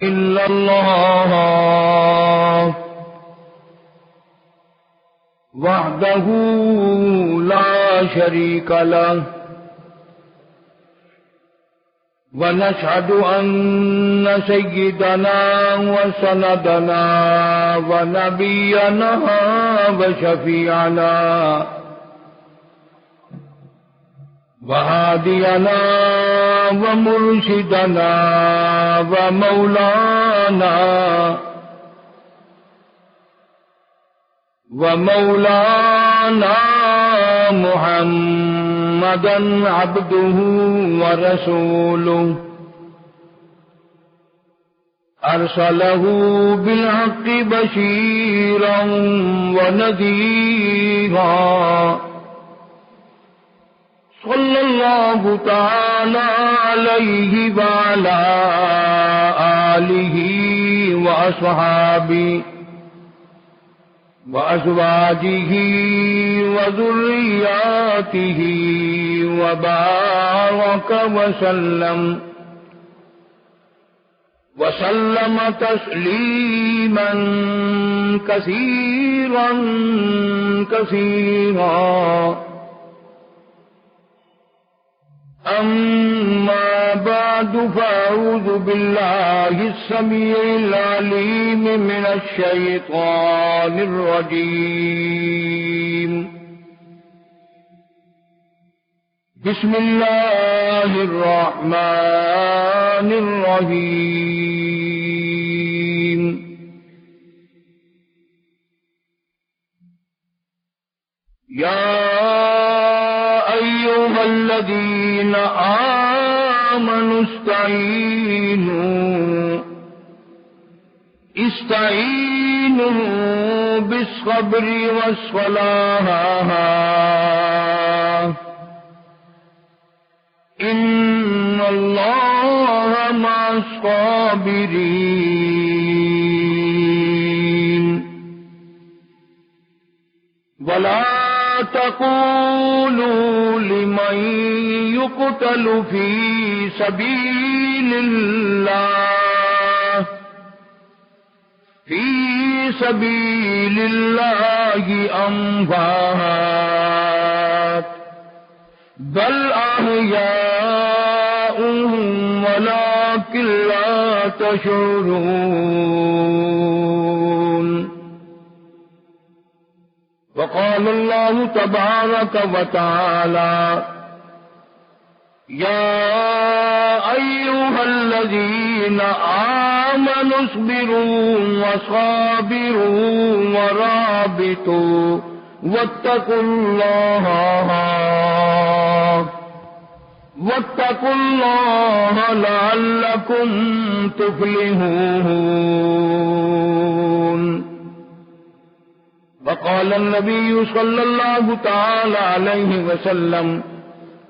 إلا الله وحده لا شريك له ونشهد أن سيدنا وسندنا ونبينا وشفيعنا وهادينا ومرشدنا ومولانا محمدا عبده ورسوله أرسله بالحق بشيرا ونذيرا صلى الله تعالى عليه وعلى آله وأصحابه وأزواجه وذرياته وبارك وسلم تسليما كثيرا كثيرا. أما بعد فأعوذ بالله السميع العليم من الشيطان الرجيم. بسم الله الرحمن الرحيم. يا أيها الذين آمنوا استعينوا بالصبر والصلاة إن الله مع الصابرين. ولا تقولوا لمن يقتل في سبيل الله أموات بل أحياء ولكن لا تشعرون. وقال الله تبارك وتعالى: يا أيها الذين آمنوا اصبروا وصابروا ورابطوا واتقوا الله لعلكم تفلحون. وقال النبي صلى الله تعالى عليه وسلم: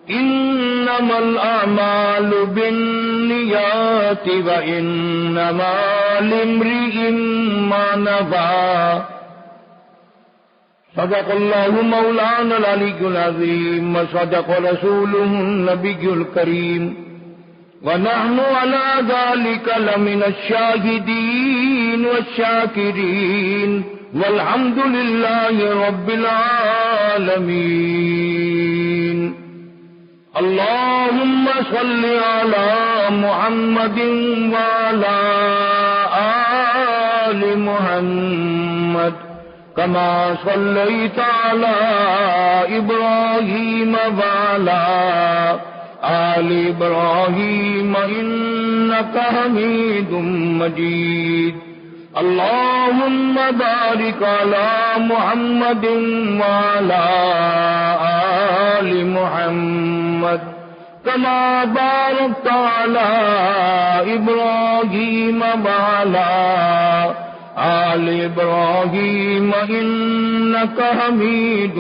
إنما الأعمال بالنيات وإنما لامرئ ما نوى. صدق الله مولانا العلي العظيم وصدق رسوله النبي الكريم ونحن على ذلك لمن الشاهدين والشاكرين والحمد لله رب العالمين. اللهم صل على محمد وعلى آل محمد كما صليت على إبراهيم وعلى آل إبراهيم إنك حميد مجيد. اللهم بارك على محمد وعلى آل محمد كما باركت على إبراهيم وعلى آل إبراهيم إنك حميد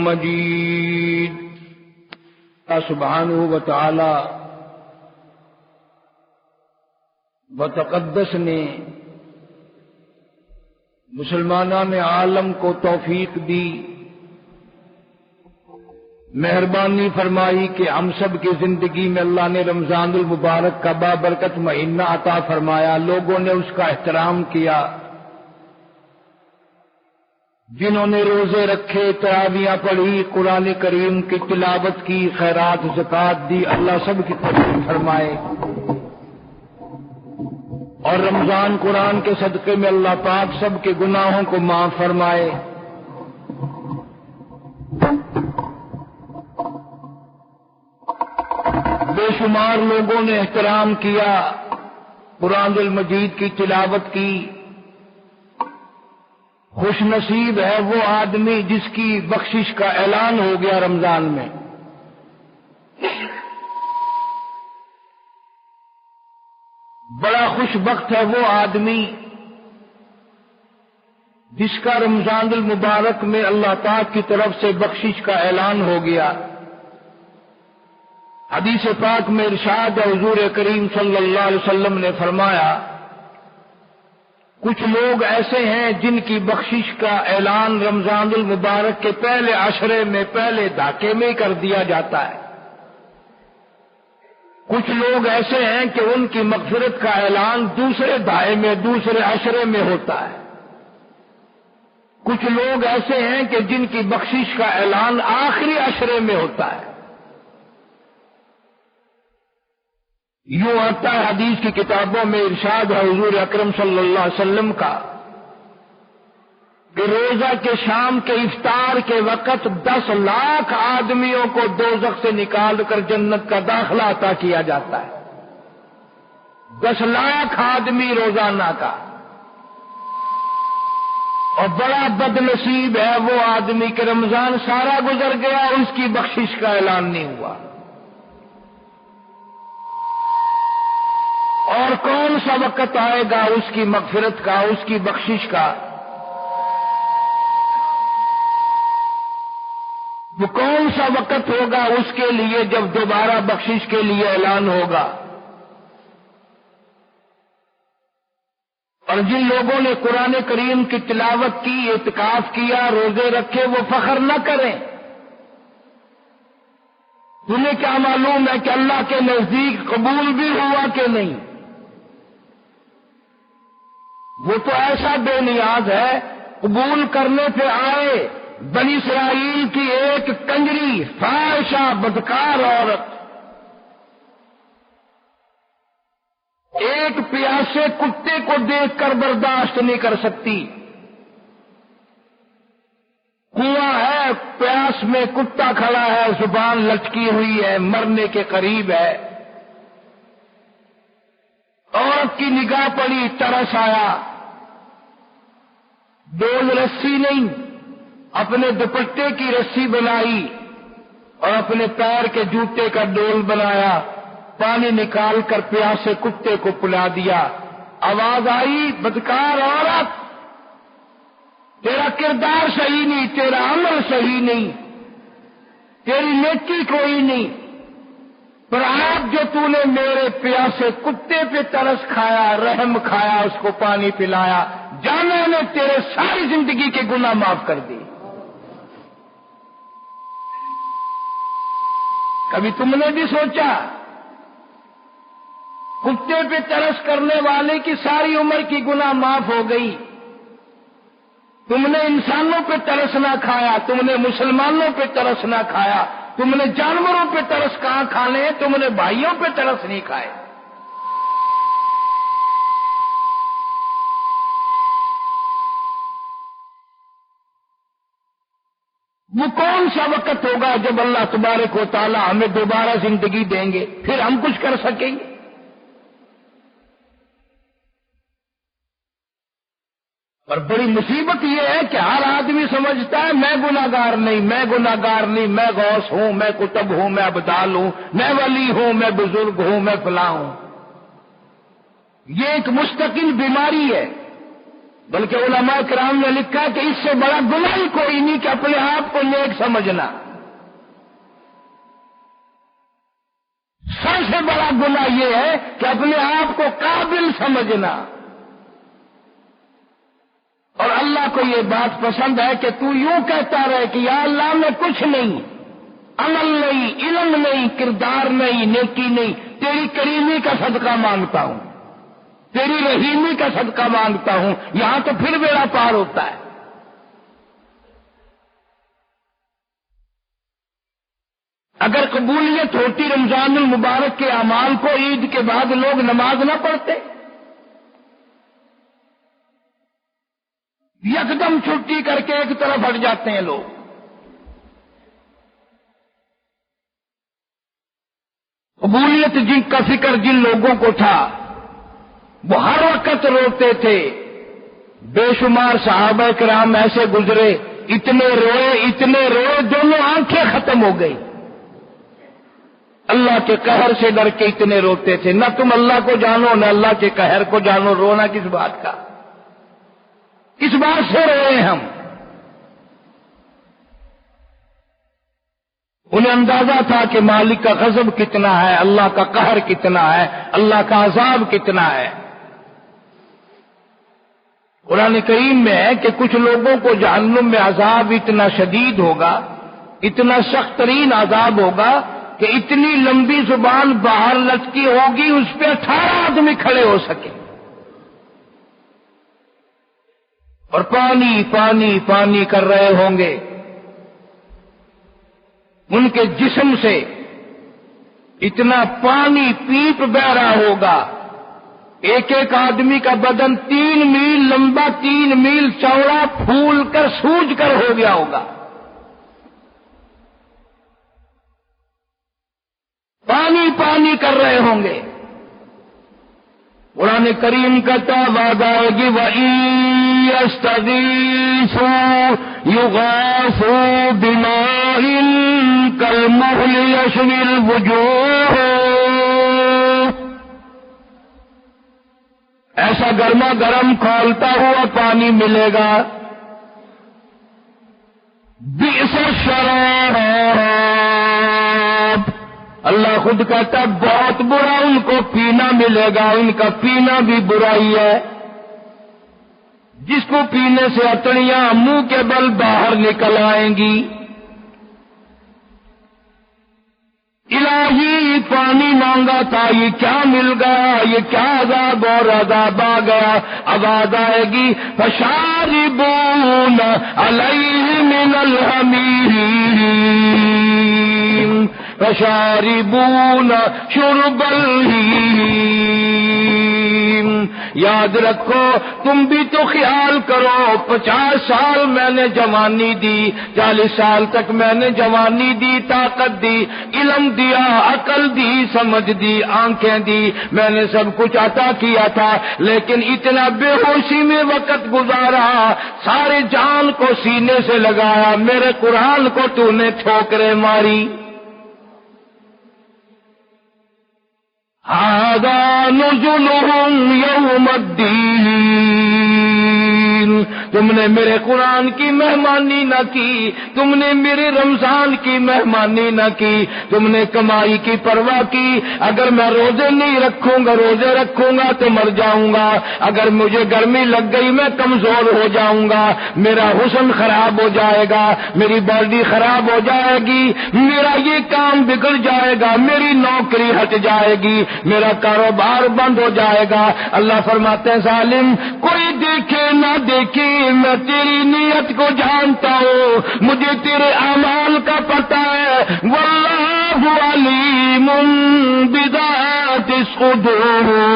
مجيد. اللہ سبحانہ وتعالی وتقدس نے مسلمانان عالم کو توفیق دی مہربانی فرمائی کہ ہم سب کی زندگی میں اللہ نے رمضان المبارک کا بابرکت مہینہ عطا فرمایا، لوگوں نے اس کا احترام کیا، جنہوں نے روزے رکھے، تراویحاں پڑھی، قرآن کریم کی تلاوت کی، خیرات زکوٰۃ دی، اللہ سب کی قبول فرمائے، اور رمضان قرآن کے صدقے میں اللہ پاک سب کے گناہوں کو معاف فرمائے۔ بے شمار لوگوں نے احترام کیا، قرآن المجید کی تلاوت کی۔ خوش نصیب ہے وہ آدمی جس کی بخشش کا اعلان ہو گیا رمضان میں۔ بڑا خوش بخت ہے وہ آدمی جس کا رمضان المبارک میں اللہ پاک کی طرف سے بخشش کا اعلان ہو گیا۔ حدیث پاک میں ارشاد ہے، حضور کریم صلی اللہ علیہ وسلم نے فرمایا، کچھ لوگ ایسے ہیں جن کی بخشش کا اعلان رمضان المبارک کے پہلے عشرے میں، پہلے دھاکے میں کر دیا جاتا ہے۔ کچھ لوگ ایسے ہیں کہ ان کی مغفرت کا اعلان دوسرے دھائے میں، دوسرے عشرے میں ہوتا ہے۔ کچھ لوگ ایسے ہیں کہ جن کی بخشش کا اعلان آخری عشرے میں ہوتا ہے۔ یوں آتا ہے حدیث کی کتابوں میں، ارشاد ہے حضور اکرم صلی اللہ علیہ وسلم کا کہ روزہ کے شام کے افطار کے وقت 10 لاکھ آدمیوں کو دوزخ سے نکال کر جنت کا داخلہ عطا کیا جاتا ہے۔ 10 لاکھ آدمی روزانہ کا۔ اور بڑا بد نصیب ہے وہ آدمی کہ رمضان سارا گزر گیا اور اس کی بخشش کا اعلان نہیں ہوا۔ اور کون سا وقت آئے گا اس کی مغفرت کا، اس کی بخشش کا؟ وہ کون سا وقت ہوگا اس کے لیے جب دوبارہ بخشش کے لیے اعلان ہوگا؟ اور جن لوگوں نے قرآن کریم کی تلاوت کی، اعتکاف کیا، روزے رکھے، وہ فخر نہ کریں۔ تمہیں کیا معلوم ہے کہ اللہ کے نزدیک قبول بھی ہوا کہ نہیں؟ وہ تو ایسا بے نیاز ہے، قبول کرنے پہ آئے بنی اسرائیل کی ایک کنجری، فاحشہ، بدکار عورت ایک پیاسے کتے کو دیکھ کر برداشت نہیں کر سکتی۔ کنواں ہے، پیاس میں کتا کھڑا ہے، زبان لٹکی ہوئی ہے، مرنے کے قریب ہے۔ عورت کی نگاہ پڑی، ترس آیا، ڈول رسی نہیں، اپنے دوپٹے کی رسی بنائی اور اپنے پیر کے جوتے کا ڈول بنایا، پانی نکال کر پیاسے کتے کو پلا دیا۔ آواز آئی، بدکار عورت، تیرا کردار صحیح نہیں، تیرا عمل صحیح نہیں، تیری نیکی کوئی نہیں، پر آج جو تو نے میرے پیاسے کتے پہ ترس کھایا، رحم کھایا، اس کو پانی پلایا، جانا نے تیرے ساری زندگی کے گناہ معاف کر دی۔ کبھی تم نے بھی سوچا کتے پہ ترس کرنے والے کی ساری عمر کی گناہ معاف ہو گئی؟ تم نے انسانوں پہ ترس نہ کھایا، تم نے مسلمانوں پہ ترس نہ کھایا، تم نے جانوروں پہ ترس کہاں کھانے ہیں، تم نے بھائیوں پہ ترس نہیں کھائے۔ وہ کون سا وقت ہوگا جب اللہ تبارک و تعالی ہمیں دوبارہ زندگی دیں گے، پھر ہم کچھ کر سکیں گے؟ اور بڑی مصیبت یہ ہے کہ ہر آدمی سمجھتا ہے میں گناہگار نہیں، میں گناہگار نہیں، میں غوث ہوں، میں قطب ہوں، میں ابدال ہوں، میں ولی ہوں، میں بزرگ ہوں، میں فلاں ہوں۔ یہ ایک مستقل بیماری ہے، بلکہ علماء کرام نے لکھا کہ اس سے بڑا گناہ ہی کوئی نہیں کہ اپنے آپ کو نیک سمجھنا۔ سب سے بڑا گناہ یہ ہے کہ اپنے آپ کو قابل سمجھنا۔ اور اللہ کو یہ بات پسند ہے کہ تو یوں کہتا رہے کہ یا اللہ میں کچھ نہیں، عمل نہیں، علم نہیں، کردار نہیں، نیکی نہیں، تیری کریمی کا صدقہ مانگتا ہوں، تیری رحیمی کا صدقہ مانگتا ہوں، یہاں تو پھر بیڑا پار ہوتا ہے۔ اگر قبولیت ہوتی رمضان المبارک کے اعمال کو، عید کے بعد لوگ نماز نہ پڑھتے، یکدم چھٹی کر کے ایک طرف ہٹ جاتے ہیں لوگ۔ قبولیت جن کا فکر جن لوگوں کو تھا وہ ہر وقت روتے تھے۔ بے شمار صحابہ کرام ایسے گزرے، اتنے روئے دونوں آنکھیں ختم ہو گئی، اللہ کے قہر سے ڈر کے اتنے روتے تھے۔ نہ تم اللہ کو جانو نہ اللہ کے قہر کو جانو، رونا کس بات کا؟ کس بات سے روئے ہم؟ انہیں اندازہ تھا کہ مالک کا غضب کتنا ہے، اللہ کا قہر کتنا ہے، اللہ کا عذاب کتنا ہے۔ قرآن کریم میں ہے کہ کچھ لوگوں کو جہنم میں عذاب اتنا شدید ہوگا، اتنا سخت ترین عذاب ہوگا کہ اتنی لمبی زبان باہر لٹکی ہوگی، اس پہ 18 آدمی کھڑے ہو سکے، اور پانی پانی پانی کر رہے ہوں گے۔ ان کے جسم سے اتنا پانی پیپ بہ رہا ہوگا، ایک ایک آدمی کا بدن 3 میل لمبا 3 میل چوڑا پھول کر سوج کر ہو گیا ہوگا، پانی پانی کر رہے ہوں گے۔ قرآن کریم کا وعدہ ہے کہ وَإِن يَسْتَغِيثُوا يُغَاثُوا بِمَاءٍ كَالْمُهْلِ يَشْوِي الْوُجُوهَ، ایسا گرما گرم کھولتا ہوا پانی ملے گا۔ بئس الشراب، اللہ خود کہتا ہے بہت برا ان کو پینا ملے گا، ان کا پینا بھی برائی ہے، جس کو پینے سے اٹڑیاں منہ کے بل باہر نکل آئیں گی۔ الہی پانی مانگا تھا، یہ کیا مل گیا، یہ کیا عذاب اور عذاب آ گیا۔ آواز آئے گی فشاربون علیہ من الحمیم فشاربون شرب الہیم۔ یاد رکھو، تم بھی تو خیال کرو، 50 سال میں نے جوانی دی، 40 سال تک میں نے جوانی دی، طاقت دی، علم دیا، عقل دی، سمجھ دی، آنکھیں دی، میں نے سب کچھ عطا کیا تھا، لیکن اتنا بے ہوشی میں وقت گزارا، سارے جان کو سینے سے لگایا، میرے قرآن کو تو نے ٹھوکریں ماری۔ هذا نزلهم يوم الدين، تم نے میرے قرآن کی مہمانی نہ کی، تم نے میرے رمضان کی مہمانی نہ کی، تم نے کمائی کی پرواہ کی۔ اگر میں روزے نہیں رکھوں گا، روزے رکھوں گا تو مر جاؤں گا، اگر مجھے گرمی لگ گئی میں کمزور ہو جاؤں گا، میرا حسن خراب ہو جائے گا، میری باڈی خراب ہو جائے گی، میرا یہ کام بگڑ جائے گا، میری نوکری ہٹ جائے گی، میرا کاروبار بند ہو جائے گا۔ اللہ فرماتے ہیں ظالم، کوئی دیکھے نہ دیکھے میں تیری نیت کو جانتا ہوں، مجھے تیرے اعمال کا پتہ ہے۔ واللہ علیم بذات الصدور،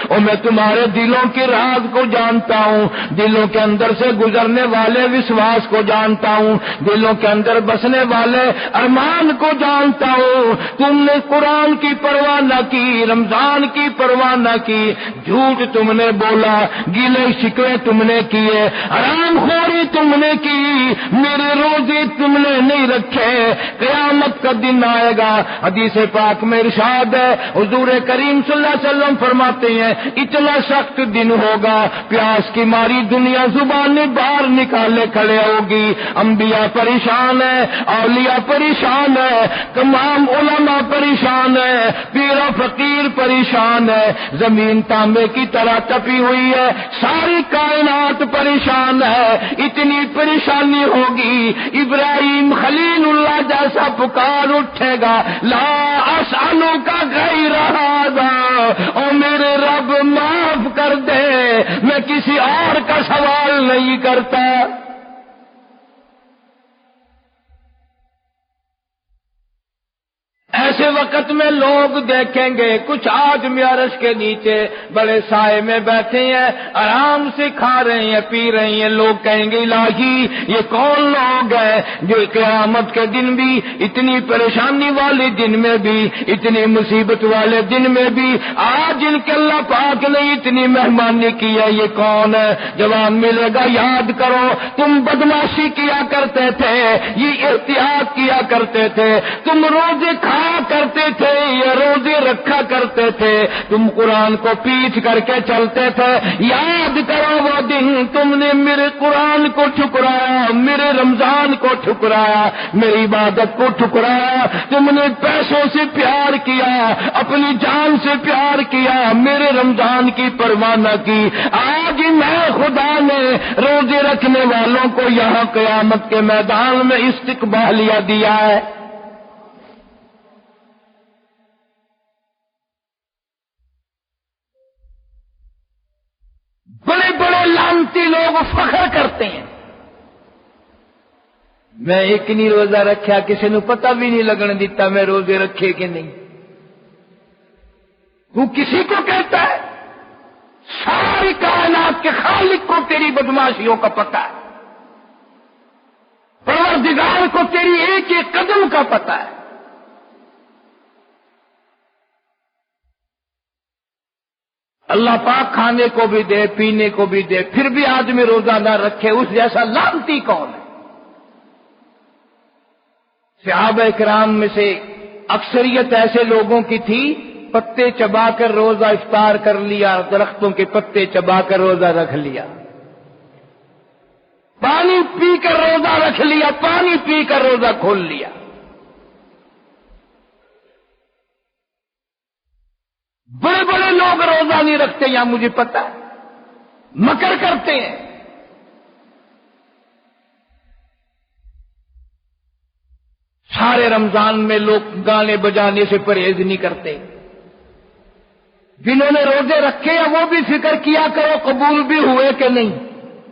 اور میں تمہارے دلوں کے راز کو جانتا ہوں، دلوں کے اندر سے گزرنے والے وشواس کو جانتا ہوں، دلوں کے اندر بسنے والے ارمان کو جانتا ہوں۔ تم نے قرآن کی پرواہ نہ کی، رمضان کی پرواہ نہ کی، جھوٹ تم نے بولا، گیلے شکوے تم نے کیے، حرام خوری تم نے کی، میرے روزے تم نے نہیں رکھے۔ قیامت کا دن آئے گا، حدیث پاک میں ارشاد ہے، حضور کریم صلی اللہ علیہ وسلم فرماتے ہیں اتنا سخت دن ہوگا، پیاس کی ماری دنیا زبانیں باہر نکالے کھڑے ہوگی، انبیاء پریشان ہے، اولیاء پریشان ہے، تمام علماء پریشان ہے، پیر و فقیر پریشان ہے، زمین تانبے کی طرح تپی ہوئی ہے، ساری کائنات پریشان ہے، اتنی پریشانی ہوگی ابراہیم خلیل اللہ جیسا پکار اٹھے گا، لا اسألک غیر ھذا، او میرے رب معاف کر دے، میں کسی اور کا سوال نہیں کرتا۔ ایسے وقت میں لوگ دیکھیں گے کچھ آدمی عرش کے نیچے بڑے سائے میں بیٹھے ہیں، آرام سے کھا رہے ہیں پی رہے ہیں، لوگ کہیں گے الہی یہ کون لوگ ہیں جو قیامت کے دن بھی، اتنی پریشانی والے دن میں بھی، اتنی مصیبت والے دن میں بھی آج ان کے اللہ پاک نے اتنی مہمانی کی ہے، یہ کون ہے؟ جواب ملے گا یاد کرو تم بدماشی کیا کرتے تھے، یہ احتیاط کیا کرتے تھے، تم روزے کھا کرتے تھے یا روزے رکھا کرتے تھے، تم قرآن کو پیچھ کر کے چلتے تھے، یاد کرو وہ دن تم نے میرے قرآن کو ٹھکرایا، میرے رمضان کو ٹھکرایا، میری عبادت کو ٹھکرایا، تم نے پیسوں سے پیار کیا، اپنی جان سے پیار کیا، میرے رمضان کی پرواہ نہ کی۔ آج میں خدا نے روزے رکھنے والوں کو یہاں قیامت کے میدان میں استقبالیہ دیا ہے۔ بڑے بڑے لعنتی لوگ فخر کرتے ہیں، میں ایک نہیں روزہ رکھا، کسی نے پتہ بھی نہیں لگن دیتا میں روزے رکھے کہ نہیں۔ تو کسی کو کہتا ہے؟ ساری کائنات کے خالق کو تیری بدماشیوں کا پتہ ہے، پروردگار کو تیری ایک ایک قدم کا پتہ ہے۔ اللہ پاک کھانے کو بھی دے، پینے کو بھی دے، پھر بھی آدمی روزہ نہ رکھے، اس جیسا لعنتی کون ہے؟ صحابہ کرام میں سے اکثریت ایسے لوگوں کی تھی، پتے چبا کر روزہ افطار کر لیا، درختوں کے پتے چبا کر روزہ رکھ لیا، پانی پی کر روزہ رکھ لیا، پانی پی کر روزہ کھول لیا۔ بڑے بڑے لوگ روزہ نہیں رکھتے، یا مجھے پتہ ہے، مکر کرتے ہیں۔ سارے رمضان میں لوگ گانے بجانے سے پرہیز نہیں کرتے۔ جنہوں نے روزے رکھے ہیں وہ بھی فکر کیا کرو قبول بھی ہوئے کہ نہیں۔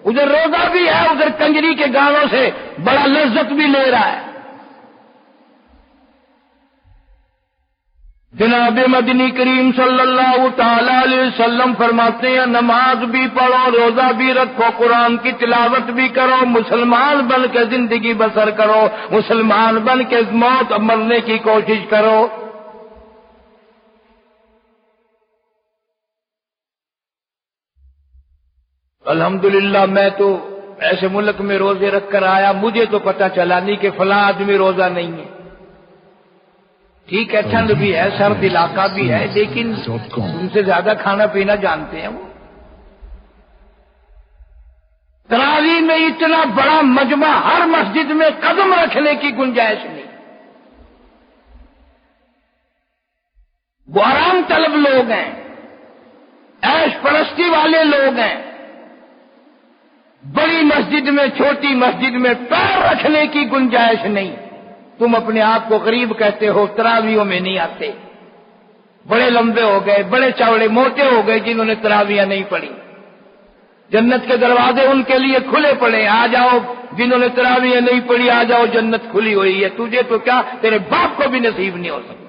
ادھر روزہ بھی ہے، ادھر کنجری کے گانوں سے بڑا لذت بھی لے رہا ہے۔ جناب مدنی کریم صلی اللہ تعالی علیہ وسلم فرماتے ہیں نماز بھی پڑھو، روزہ بھی رکھو، قرآن کی تلاوت بھی کرو، مسلمان بن کے زندگی بسر کرو، مسلمان بن کے موت مرنے کی کوشش کرو۔ الحمدللہ میں تو ایسے ملک میں روزے رکھ کر آیا، مجھے تو پتہ چلا نہیں کہ فلاں آدمی روزہ نہیں ہے۔ ٹھیک ہے، ٹھنڈ بھی ہے، سرد علاقہ بھی ہے، لیکن ان سے زیادہ کھانا پینا جانتے ہیں وہ۔ تراویح میں اتنا بڑا مجمع، ہر مسجد میں قدم رکھنے کی گنجائش نہیں۔ وہ آرام طلب لوگ ہیں، عیش پرستی والے لوگ ہیں۔ بڑی مسجد میں چھوٹی مسجد میں پیر رکھنے کی گنجائش نہیں۔ تم اپنے آپ کو غریب کہتے ہو، تراویحوں میں نہیں آتے۔ بڑے لمبے ہو گئے، بڑے چوڑے موٹے ہو گئے جنہوں نے تراویح نہیں پڑھی۔ جنت کے دروازے ان کے لیے کھلے پڑے، آ جاؤ جنہوں نے تراویح نہیں پڑھی، آ جاؤ جنت کھلی ہوئی ہے۔ تجھے تو کیا، تیرے باپ کو بھی نصیب نہیں ہو سکتی۔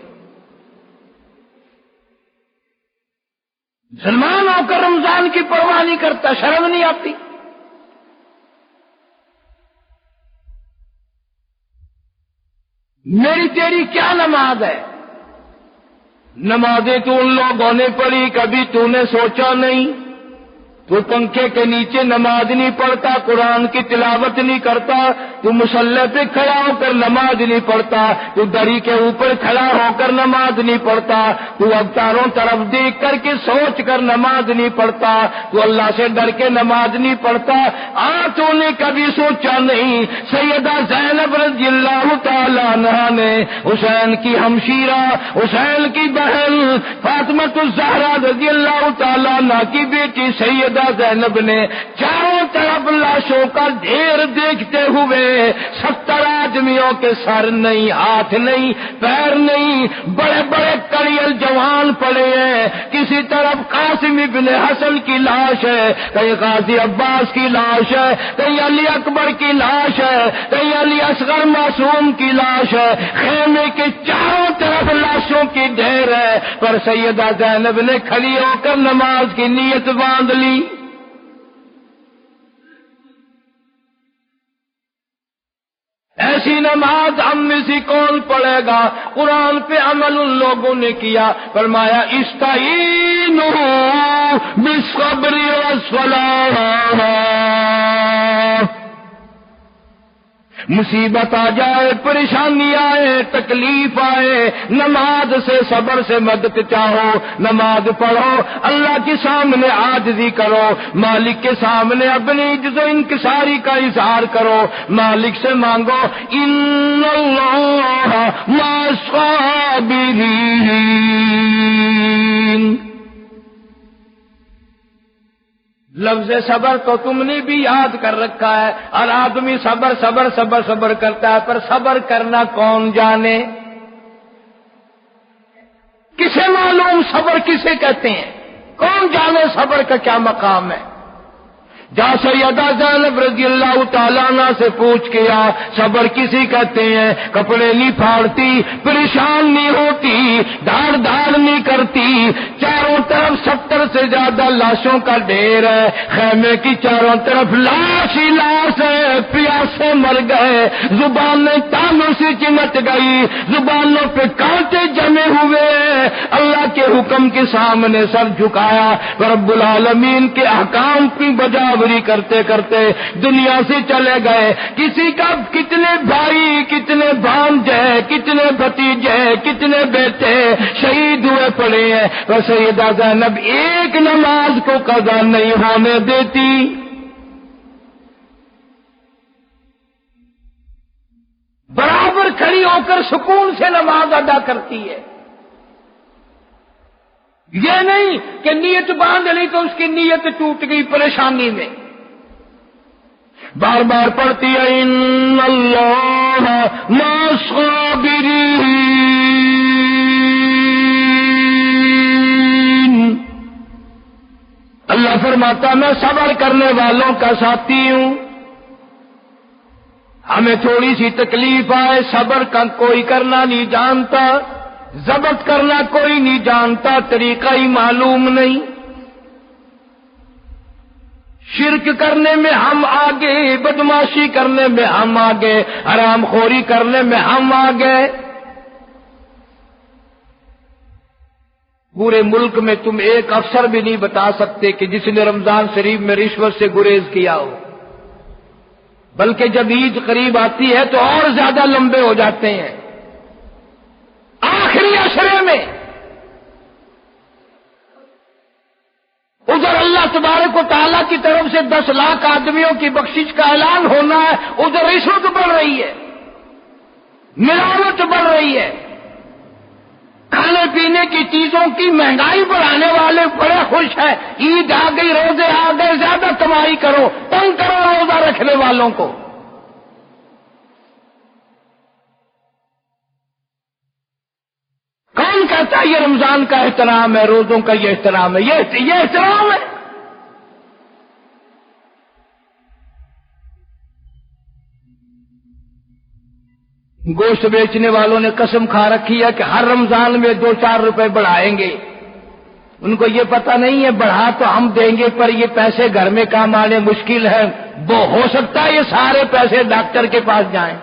مسلمان ہو کر رمضان کی پرواہ نہیں کرتا، شرم نہیں آتی؟ میری تیری کیا نماز ہے؟ نمازیں تو ان لوگوں نے پڑھی، کبھی تو نے سوچا نہیں؟ تو پنکھے کے نیچے نماز نہیں پڑھتا، قرآن کی تلاوت نہیں کرتا، تو مصلی پہ کھڑا ہو کر نماز نہیں پڑھتا، تو دری کے اوپر کھڑا ہو کر نماز نہیں پڑھتا، تو اب چاروں طرف دیکھ کر کے سوچ کر نماز نہیں پڑھتا، تو اللہ سے ڈر کے نماز نہیں پڑھتا۔ تو نے کبھی سوچا نہیں سیدہ زینب رضی اللہ تعالی عنہا نے حسین کی ہمشیرہ، حسین کی بہن فاطمہ الزہرا رضی اللہ تعالی عنہا کی بیٹی سیدہ سیدہ زینب نے چاروں طرف لاشوں کا ڈھیر دیکھتے ہوئے 70 آدمیوں کے سر نہیں، ہاتھ نہیں، پیر نہیں، بڑے بڑے کڑیل جوان پڑے ہیں، کسی طرف قاسم ابن حسن کی لاش ہے، کہیں غازی عباس کی لاش ہے، کہیں علی اکبر کی لاش ہے، کہیں علی اصغر معصوم کی لاش ہے، خیمے کے چاروں طرف لاشوں کی ڈھیر ہے، پر سیدہ زینب نے کھڑی ہو کر نماز کی نیت باندھ لی۔ ایسی نماز ہم میں سے کون پڑھے گا؟ قرآن پہ عمل ان لوگوں نے کیا، فرمایا استعینوا بالصبر والصلاۃ۔ مصیبت آ جائے، پریشانی آئے، تکلیف آئے، نماز سے صبر سے مدد چاہو، نماز پڑھو، اللہ کے سامنے عاجزی کرو، مالک کے سامنے اپنی عجز و انکساری کا اظہار کرو، مالک سے مانگو ان اللہ مع الصابرین۔ لفظ صبر تو تم نے بھی یاد کر رکھا ہے، اور آدمی صبر صبر صبر صبر کرتا ہے، پر صبر کرنا کون جانے؟ کسے معلوم صبر کسے کہتے ہیں؟ کون جانے صبر کا کیا مقام ہے؟ جا سیدہ زینب رضی اللہ تعالیٰ عنہ سے پوچھ کے آ، صبر کسی کہتے ہیں؟ کپڑے نہیں پھاڑتی، پریشان نہیں ہوتی، دھاڑ دھاڑ نہیں کرتی، چاروں طرف 70 سے زیادہ لاشوں کا ڈھیر ہے، خیمے کی چاروں طرف لاش ہی لاش ہے، پیاسے مر گئے، زبانیں تانوں سے چمٹ گئی، زبانوں پہ کانٹے جمے ہوئے ہیں، اللہ کے حکم کے سامنے سر جھکایا، رب العالمین کے احکام کی بجا کرتے کرتے دنیا سے چلے گئے۔ کسی کا کتنے بھائی، کتنے بھانجے، کتنے بھتیجے، کتنے بیٹے شہید ہوئے پڑے ہیں، اور سیدہ زینب ایک نماز کو قضا نہیں ہونے دیتی۔ برابر کھڑی ہو کر سکون سے نماز ادا کرتی ہے۔ یہ نہیں کہ نیت باندھ لی تو اس کی نیت ٹوٹ گئی پریشانی میں، بار بار پڑھتی ہے ان اللہ مع الصابرین۔ اللہ فرماتا میں صبر کرنے والوں کا ساتھی ہوں۔ ہمیں تھوڑی سی تکلیف آئے، صبر کا کوئی کرنا نہیں جانتا، ضبط کرنا کوئی نہیں جانتا، طریقہ ہی معلوم نہیں۔ شرک کرنے میں ہم آگے، بدماشی کرنے میں ہم آگے، حرام خوری کرنے میں ہم آگے۔ پورے ملک میں تم ایک افسر بھی نہیں بتا سکتے کہ جس نے رمضان شریف میں رشوت سے گریز کیا ہو، بلکہ جب عید قریب آتی ہے تو اور زیادہ لمبے ہو جاتے ہیں۔ آخری عشرے میں ادھر اللہ تبارک و تعالیٰ کی طرف سے 10 لاکھ آدمیوں کی بخشش کا اعلان ہونا ہے، ادھر رشوت بڑھ رہی ہے، ملاوٹ بڑھ رہی ہے، کھانے پینے کی چیزوں کی مہنگائی بڑھانے والے بڑے خوش ہیں، عید آ گئی، روزے آ گئے، زیادہ کمائی کرو، تنگ کرو روزہ رکھنے والوں کو۔ کون کہتا ہے یہ رمضان کا احترام ہے، روزوں کا یہ احترام ہے؟ یہ احترام ہے؟ گوشت بیچنے والوں نے قسم کھا رکھی ہے کہ ہر رمضان میں 2-4 روپے بڑھائیں گے۔ ان کو یہ پتہ نہیں ہے بڑھا تو ہم دیں گے، پر یہ پیسے گھر میں کام آنے مشکل ہے، وہ ہو سکتا ہے یہ سارے پیسے ڈاکٹر کے پاس جائیں،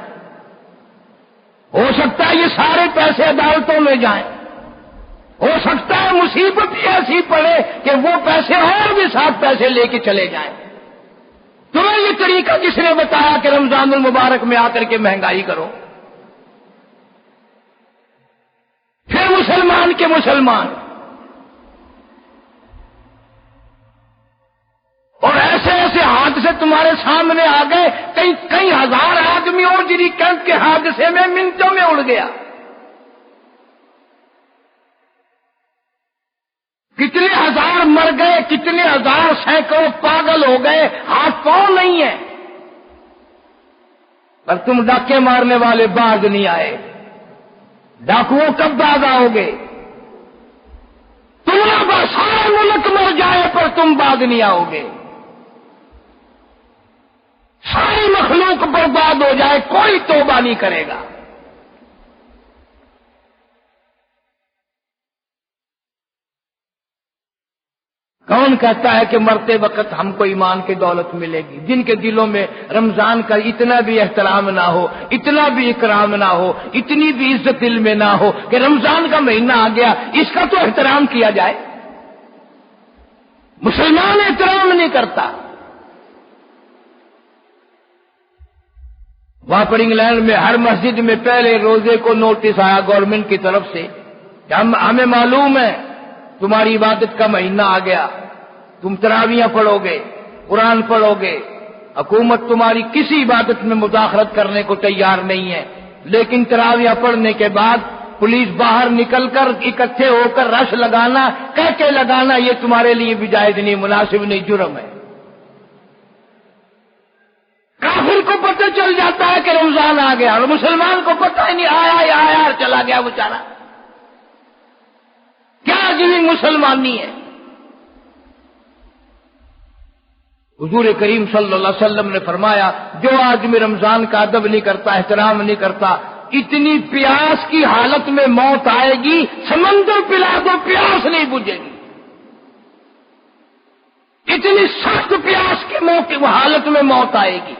ہو سکتا ہے یہ سارے پیسے عدالتوں میں جائیں، ہو سکتا ہے مصیبت ایسی پڑے کہ وہ پیسے اور بھی 7 پیسے لے کے چلے جائیں۔ تمہیں یہ طریقہ کس نے بتایا کہ رمضان المبارک میں آ کر کے مہنگائی کرو؟ پھر مسلمان کے مسلمان، اور ایسے ایسے حادثے تمہارے سامنے آ گئے، کئی ہزار آدمی اور جری کیمپ کے حادثے میں منٹوں میں اڑ گیا۔ کتنے ہزار مر مر گئے، کتنے ہزار سینکڑوں پاگل ہو گئے، ہاتھ پاؤں نہیں ہے، پر تم ڈاکے مارنے والے باز نہیں آئے۔ ڈاکوؤں کب باز آؤ گے؟ تمہارا سارا ملک مر جائے پر تم باز نہیں آؤ گے، ساری مخلوق برباد ہو جائے کوئی توبہ نہیں کرے گا۔ کون کہتا ہے کہ مرتے وقت ہم کو ایمان کی دولت ملے گی؟ جن کے دلوں میں رمضان کا اتنا بھی احترام نہ ہو، اتنا بھی اکرام نہ ہو، اتنی بھی عزت دل میں نہ ہو کہ رمضان کا مہینہ آ گیا اس کا تو احترام کیا جائے۔ مسلمان احترام نہیں کرتا۔ وہاں پر انگلینڈ میں ہر مسجد میں پہلے روزے کو نوٹس آیا گورنمنٹ کی طرف سے کہ ہمیں معلوم ہے تمہاری عبادت کا مہینہ آ گیا، تم تراویاں پڑھو گے، قرآن پڑھو گے، حکومت تمہاری کسی عبادت میں مداخلت کرنے کو تیار نہیں ہے، لیکن تراویاں پڑھنے کے بعد پولیس باہر نکل کر اکٹھے ہو کر رش لگانا، کہہ کے لگانا، یہ تمہارے لیے بھی جائز نہیں، مناسب نہیں، جرم ہے۔ کافر کو پتہ چل جاتا ہے کہ رمضان آ گیا اور مسلمان کو پتہ ہی نہیں، آیا یا آیا اور چلا گیا بیچارہ۔ کیا عجیب مسلمانی ہے۔ حضور کریم صلی اللہ علیہ وسلم نے فرمایا جو آدمی رمضان کا ادب نہیں کرتا، احترام نہیں کرتا، اتنی پیاس کی حالت میں موت آئے گی، سمندر پلا دو پیاس نہیں بجھے گی، اتنی سخت پیاس کی حالت میں موت آئے گی۔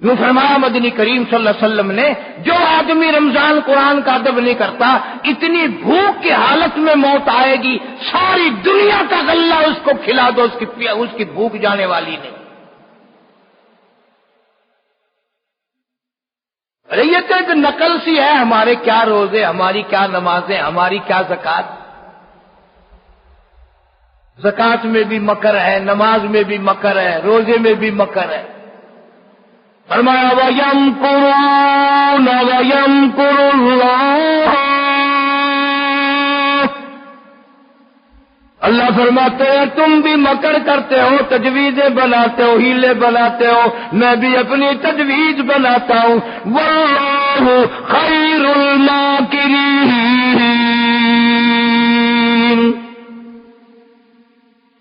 یوں فرمایا مدنی کریم صلی اللہ علیہ وسلم نے جو آدمی رمضان قرآن کا ادب نہیں کرتا، اتنی بھوک کی حالت میں موت آئے گی، ساری دنیا کا غلہ اس کو کھلا دو، اس کی بھوک جانے والی نہیں۔ ارے یہ تو ایک نقل سی ہے، ہمارے کیا روزے، ہماری کیا نمازیں، ہماری کیا زکات۔ زکات میں بھی مکر ہے، نماز میں بھی مکر ہے، روزے میں بھی مکر ہے۔ فرمایا وَيَمْكُرُونَ وَيَمْكُرُ اللَّهُ، اللہ فرماتے ہیں تم بھی مکر کرتے ہو، تجویزیں بناتے ہو، ہیلے بناتے ہو، میں بھی اپنی تجویز بناتا ہوں۔ وَاللَّهُ خَيْرُ الْمَاكِرِينَ،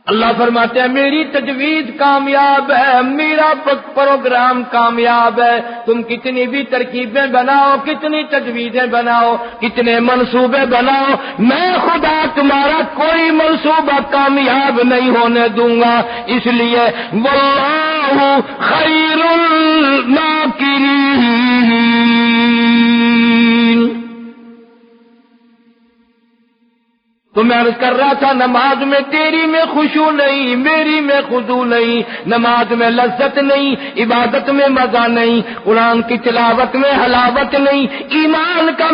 اللہ فرماتے ہیں میری تجویز کامیاب ہے، میرا پروگرام کامیاب ہے۔ تم کتنی بھی ترکیبیں بناؤ، کتنی تجویزیں بناؤ، کتنے منصوبے بناؤ، میں خدا تمہارا کوئی منصوبہ کامیاب نہیں ہونے دوں گا۔ اس لیے واللہ خیر الماکرین۔ تو میں عرض کر رہا تھا نماز میں تیری میں خشوع نہیں، میری میں خضوع نہیں، نماز میں لذت نہیں، عبادت میں مزہ نہیں، قرآن کی تلاوت میں حلاوت نہیں، ایمان کا